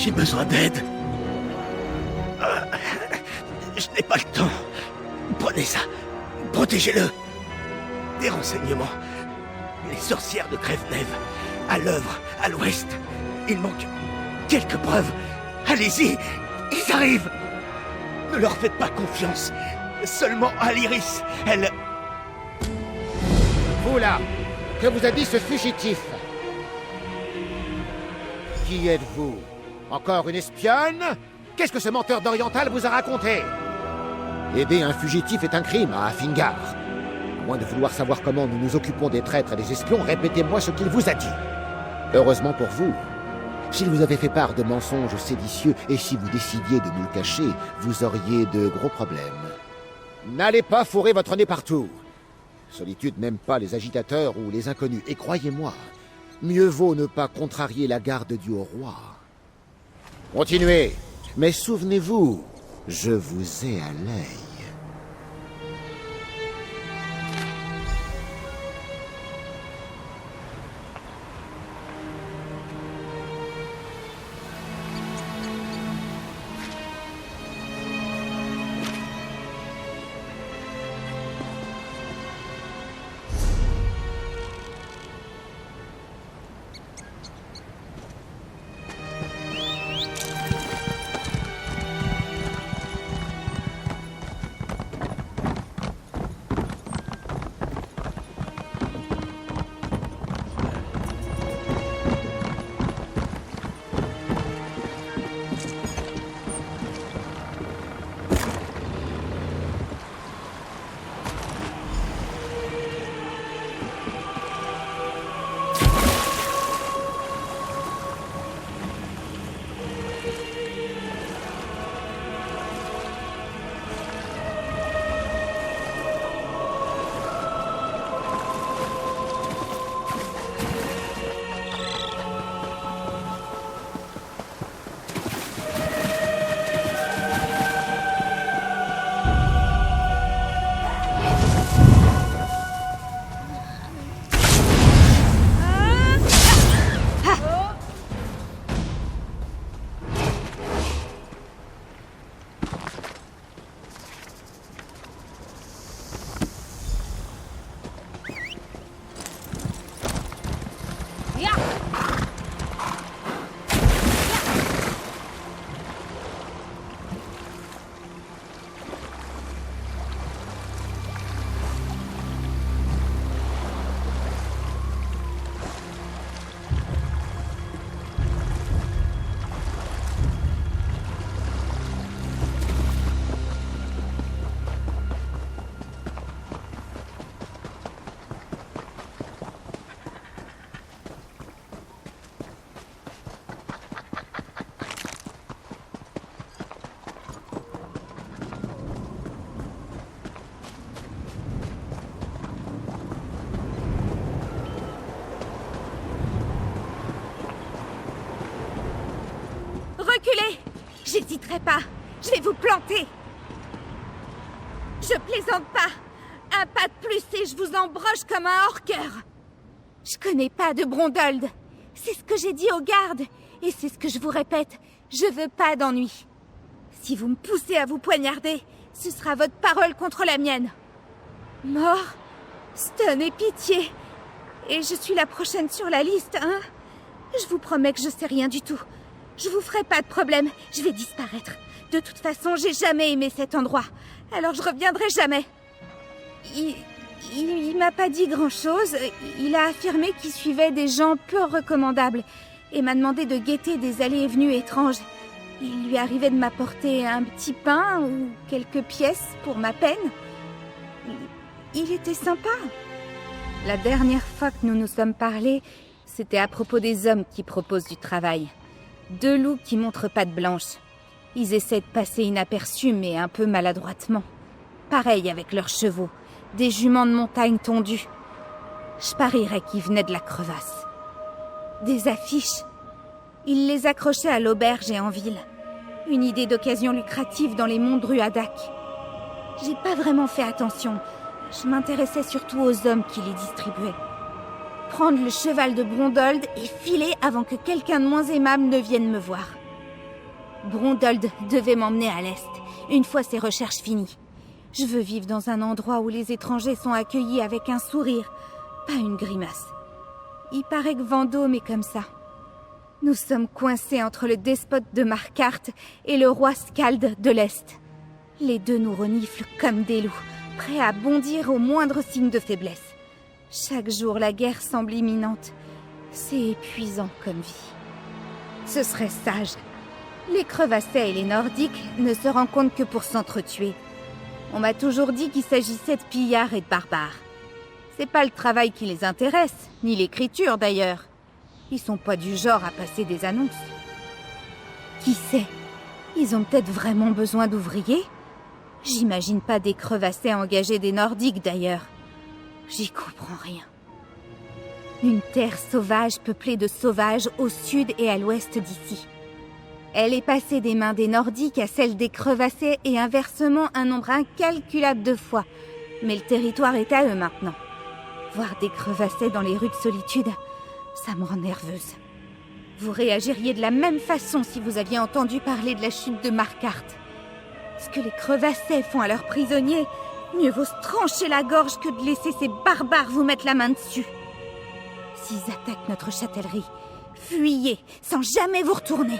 J'ai besoin d'aide. Je n'ai pas le temps. Prenez ça. Protégez-le. Des renseignements. Les sorcières de Crève-Nève. À l'œuvre, à l'ouest. Il manque quelques preuves. Allez-y. Ils arrivent. Ne leur faites pas confiance. Seulement à l'Iris. Elle... Vous là, que vous a dit ce fugitif? Qui êtes-vous? Encore une espionne? Qu'est-ce que ce menteur d'Oriental vous a raconté? Aider un fugitif est un crime à Afingar. À moins de vouloir savoir comment nous nous occupons des traîtres et des espions, répétez-moi ce qu'il vous a dit. Heureusement pour vous, s'il vous avait fait part de mensonges séditieux et si vous décidiez de nous le cacher, vous auriez de gros problèmes. N'allez pas fourrer votre nez partout. Solitude n'aime pas les agitateurs ou les inconnus, et croyez-moi, mieux vaut ne pas contrarier la garde du roi. Continuez, mais souvenez-vous, je vous ai à l'œil. Reculez! J'hésiterai pas. Je vais vous planter. Je plaisante pas. Un pas de plus et je vous embroche comme un hors-cœur. Je connais pas de Brondold. C'est ce que j'ai dit aux gardes. Et c'est ce que je vous répète. Je veux pas d'ennui. Si vous me poussez à vous poignarder, ce sera votre parole contre la mienne. Mort, Stun et pitié. Et je suis la prochaine sur la liste, hein? Je vous promets que je sais rien du tout. Je vous ferai pas de problème, je vais disparaître. De toute façon, j'ai jamais aimé cet endroit. Alors je reviendrai jamais. Il m'a pas dit grand-chose. Il a affirmé qu'il suivait des gens peu recommandables et m'a demandé de guetter des allées et venues étranges. Il lui arrivait de m'apporter un petit pain ou quelques pièces pour ma peine. Il était sympa. La dernière fois que nous nous sommes parlé, c'était à propos des hommes qui proposent du travail. 2 loups qui montrent patte blanche. Ils essaient de passer inaperçus, mais un peu maladroitement. Pareil avec leurs chevaux, des juments de montagne tondues. Je parierais qu'ils venaient de la crevasse. Des affiches. Ils les accrochaient à l'auberge et en ville. Une idée d'occasion lucrative dans les monts Druadak. J'ai pas vraiment fait attention. Je m'intéressais surtout aux hommes qui les distribuaient. Prendre le cheval de Brondold et filer avant que quelqu'un de moins aimable ne vienne me voir. Brondold devait m'emmener à l'Est, une fois ses recherches finies. Je veux vivre dans un endroit où les étrangers sont accueillis avec un sourire, pas une grimace. Il paraît que Vendôme est comme ça. Nous sommes coincés entre le despote de Markarth et le roi Skald de l'Est. Les deux nous reniflent comme des loups, prêts à bondir au moindre signe de faiblesse. Chaque jour, la guerre semble imminente. C'est épuisant comme vie. Ce serait sage. Les Crevassais et les Nordiques ne se rencontrent que pour s'entretuer. On m'a toujours dit qu'il s'agissait de pillards et de barbares. C'est pas le travail qui les intéresse, ni l'écriture d'ailleurs. Ils sont pas du genre à passer des annonces. Qui sait? Ils ont peut-être vraiment besoin d'ouvriers? J'imagine pas des Crevassais engager des Nordiques d'ailleurs. J'y comprends rien. Une terre sauvage peuplée de sauvages au sud et à l'ouest d'ici. Elle est passée des mains des Nordiques à celle des Crevassais et inversement un nombre incalculable de fois. Mais le territoire est à eux maintenant. Voir des Crevassais dans les rues de solitude, ça me rend nerveuse. Vous réagiriez de la même façon si vous aviez entendu parler de la chute de Markarth. Ce que les Crevassais font à leurs prisonniers, mieux vaut se trancher la gorge que de laisser ces barbares vous mettre la main dessus. S'ils attaquent notre châtellerie, fuyez sans jamais vous retourner.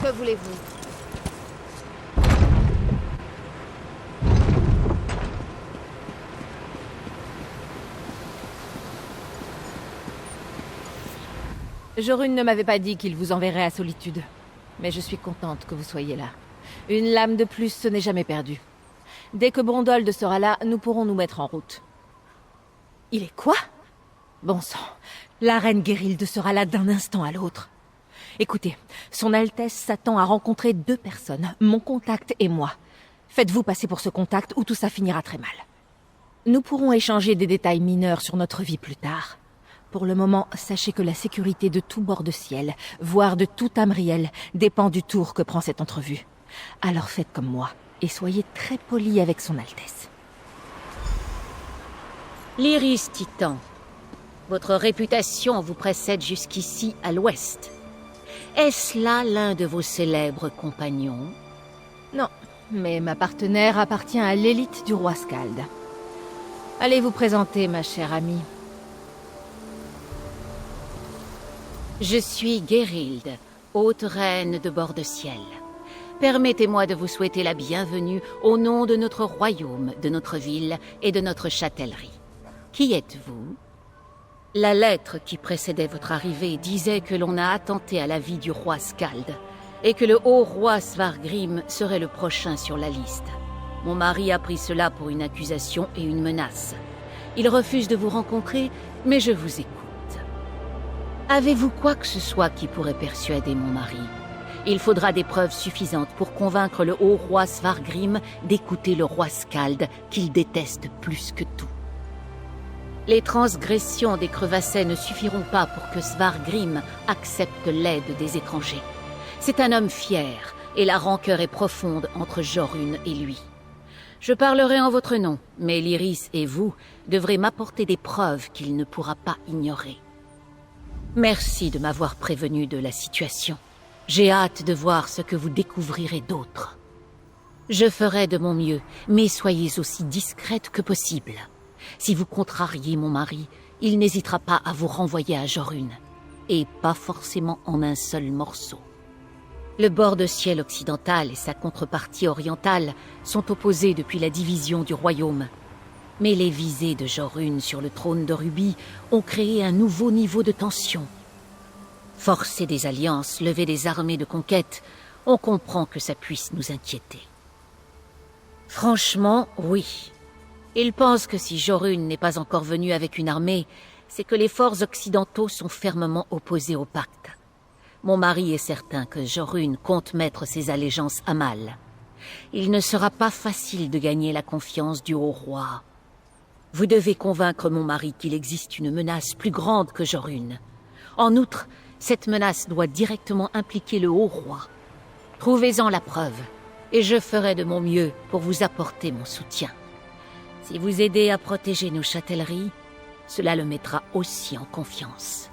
Que voulez-vous? Jorun ne m'avait pas dit qu'il vous enverrait à Solitude. Mais je suis contente que vous soyez là. Une lame de plus, ce n'est jamais perdu. Dès que Brondold sera là, nous pourrons nous mettre en route. Il est quoi? Bon sang, la reine Guérild sera là d'un instant à l'autre. Écoutez, son Altesse s'attend à rencontrer 2 personnes, mon contact et moi. Faites-vous passer pour ce contact ou tout ça finira très mal. Nous pourrons échanger des détails mineurs sur notre vie plus tard. Pour le moment, sachez que la sécurité de tout bord de ciel, voire de tout Tamriel, dépend du tour que prend cette entrevue. Alors faites comme moi, et soyez très poli avec son Altesse. Lyris Titan, votre réputation vous précède jusqu'ici à l'ouest. Est-ce là l'un de vos célèbres compagnons? Non, mais ma partenaire appartient à l'élite du roi Skald. Allez vous présenter, ma chère amie. Je suis Guérild, haute reine de bord de ciel. Permettez-moi de vous souhaiter la bienvenue au nom de notre royaume, de notre ville et de notre châtellerie. Qui êtes-vous? La lettre qui précédait votre arrivée disait que l'on a attenté à la vie du roi Skald et que le haut roi Svargrim serait le prochain sur la liste. Mon mari a pris cela pour une accusation et une menace. Il refuse de vous rencontrer, mais je vous écoute. Avez-vous quoi que ce soit qui pourrait persuader mon mari? Il faudra des preuves suffisantes pour convaincre le haut roi Svargrim d'écouter le roi Skald, qu'il déteste plus que tout. Les transgressions des Crevassais ne suffiront pas pour que Svargrim accepte l'aide des étrangers. C'est un homme fier, et la rancœur est profonde entre Jorun et lui. Je parlerai en votre nom, mais Lyris et vous devrez m'apporter des preuves qu'il ne pourra pas ignorer. Merci de m'avoir prévenu de la situation. J'ai hâte de voir ce que vous découvrirez d'autre. Je ferai de mon mieux, mais soyez aussi discrète que possible. Si vous contrariez mon mari, il n'hésitera pas à vous renvoyer à Jorun. Et pas forcément en un seul morceau. Le bord de ciel occidental et sa contrepartie orientale sont opposés depuis la division du royaume. Mais les visées de Jorun sur le trône de Rubis ont créé un nouveau niveau de tension. Forcer des alliances, lever des armées de conquête, on comprend que ça puisse nous inquiéter. Franchement, oui. Il pense que si Jorun n'est pas encore venu avec une armée, c'est que les forts occidentaux sont fermement opposés au pacte. Mon mari est certain que Jorun compte mettre ses allégeances à mal. Il ne sera pas facile de gagner la confiance du haut roi. Vous devez convaincre mon mari qu'il existe une menace plus grande que Jorun. En outre, cette menace doit directement impliquer le haut roi. Trouvez-en la preuve, et je ferai de mon mieux pour vous apporter mon soutien. Si vous aidez à protéger nos châtelleries, cela le mettra aussi en confiance.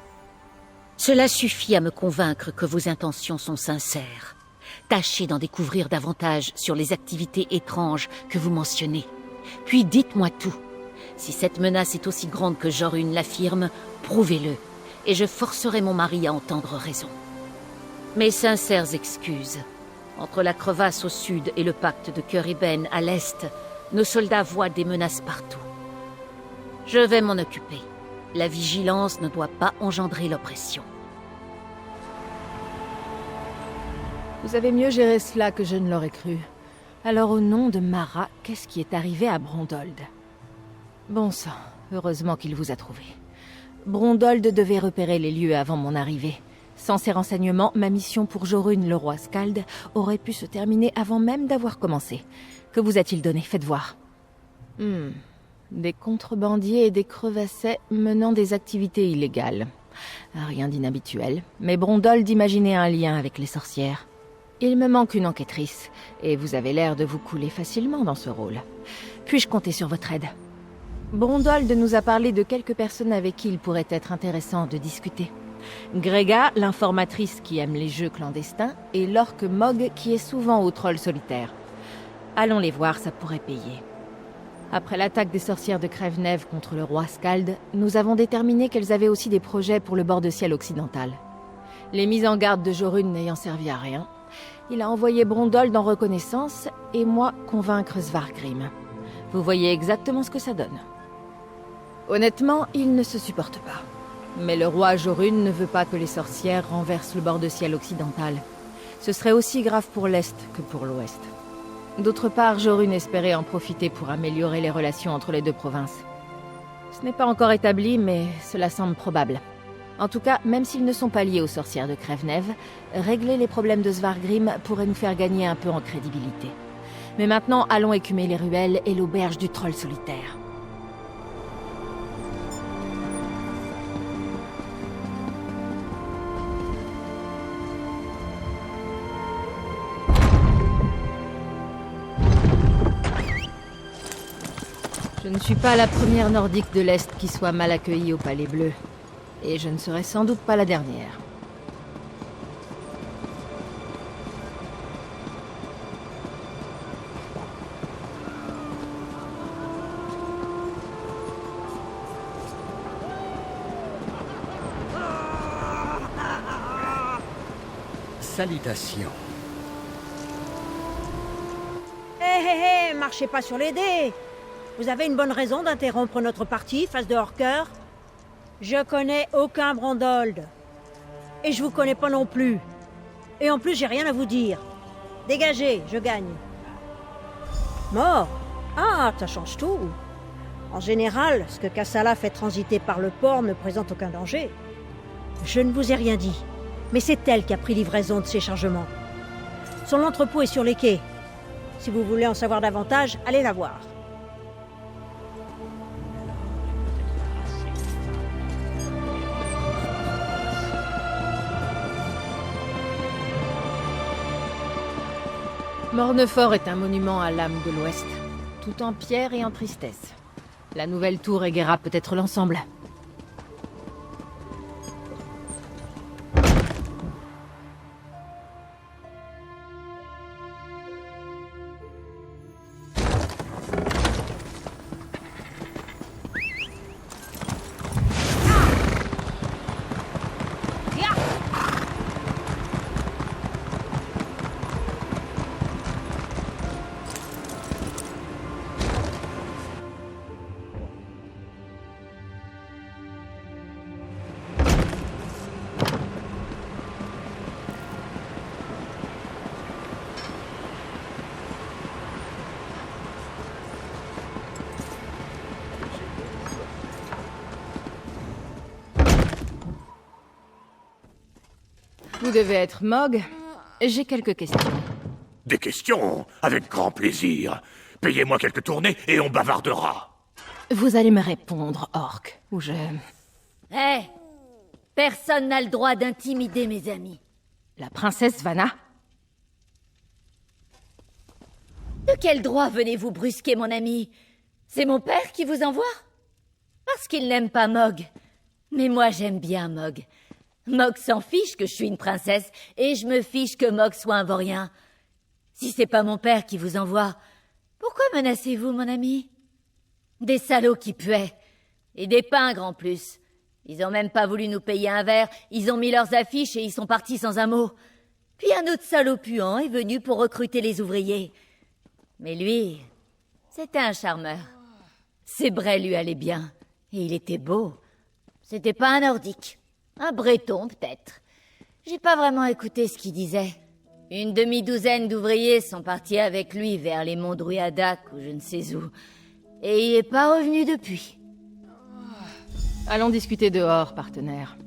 Cela suffit à me convaincre que vos intentions sont sincères. Tâchez d'en découvrir davantage sur les activités étranges que vous mentionnez. Puis dites-moi tout. Si cette menace est aussi grande que Jorun l'affirme, prouvez-le, et je forcerai mon mari à entendre raison. Mes sincères excuses. Entre la crevasse au sud et le pacte de Cœur-Ébène à l'est, nos soldats voient des menaces partout. Je vais m'en occuper. La vigilance ne doit pas engendrer l'oppression. Vous avez mieux géré cela que je ne l'aurais cru. Alors au nom de Mara, qu'est-ce qui est arrivé à Brondold? Bon sang, heureusement qu'il vous a trouvé. Brondold devait repérer les lieux avant mon arrivée. Sans ces renseignements, ma mission pour Jorun, le roi Skald, aurait pu se terminer avant même d'avoir commencé. Que vous a-t-il donné? Faites voir. Des contrebandiers et des crevassets menant des activités illégales. Rien d'inhabituel, mais Brondold imaginait un lien avec les sorcières. Il me manque une enquêtrice, et vous avez l'air de vous couler facilement dans ce rôle. Puis-je compter sur votre aide? Brondold nous a parlé de quelques personnes avec qui il pourrait être intéressant de discuter. Grega, l'informatrice qui aime les jeux clandestins, et l'orque Mog qui est souvent au troll solitaire. Allons les voir, ça pourrait payer. Après l'attaque des sorcières de Crève-Nève contre le roi Skald, nous avons déterminé qu'elles avaient aussi des projets pour le bord de ciel occidental. Les mises en garde de Jorun n'ayant servi à rien, il a envoyé Brondold en reconnaissance et moi convaincre Svargrim. Vous voyez exactement ce que ça donne. Honnêtement, ils ne se supportent pas. Mais le roi Jorun ne veut pas que les sorcières renversent le bord de ciel occidental. Ce serait aussi grave pour l'Est que pour l'Ouest. D'autre part, Jorun espérait en profiter pour améliorer les relations entre les deux provinces. Ce n'est pas encore établi, mais cela semble probable. En tout cas, même s'ils ne sont pas liés aux sorcières de Crève-Nève, régler les problèmes de Svargrim pourrait nous faire gagner un peu en crédibilité. Mais maintenant, allons écumer les ruelles et l'auberge du troll solitaire. Je ne suis pas la première nordique de l'Est qui soit mal accueillie au Palais Bleu. Et je ne serai sans doute pas la dernière. Salutations. Hé, marchez pas sur les dés. Vous avez une bonne raison d'interrompre notre partie, face de hors-cœur. Je connais aucun Brondold. Et je vous connais pas non plus. Et en plus, j'ai rien à vous dire. Dégagez, je gagne. Mort? Ah, ça change tout. En général, ce que Kassala fait transiter par le port ne présente aucun danger. Je ne vous ai rien dit, mais c'est elle qui a pris livraison de ces chargements. Son entrepôt est sur les quais. Si vous voulez en savoir davantage, allez la voir. Mornefort est un monument à l'âme de l'Ouest, tout en pierre et en tristesse. La nouvelle tour égaiera peut-être l'ensemble. Vous devez être Mog. J'ai quelques questions. Des questions, avec grand plaisir. Payez-moi quelques tournées et on bavardera. Vous allez me répondre, orc, ou je... Hé, personne n'a le droit d'intimider mes amis. La princesse Vanna? De quel droit venez-vous brusquer mon ami? C'est mon père qui vous envoie? Parce qu'il n'aime pas Mog. Mais moi j'aime bien Mog. Mog s'en fiche que je suis une princesse, et je me fiche que Mog soit un vaurien. Si c'est pas mon père qui vous envoie, pourquoi menacez-vous, mon ami? Des salauds qui puaient. Et des pingres en plus. Ils ont même pas voulu nous payer un verre, ils ont mis leurs affiches et ils sont partis sans un mot. Puis un autre salaud puant est venu pour recruter les ouvriers. Mais lui, c'était un charmeur. Ses brais lui allaient bien, et il était beau. C'était pas un nordique. Un breton, peut-être. J'ai pas vraiment écouté ce qu'il disait. Une demi-douzaine d'ouvriers sont partis avec lui vers les monts Druidac ou je ne sais où. Et il est pas revenu depuis. Allons discuter dehors, partenaire.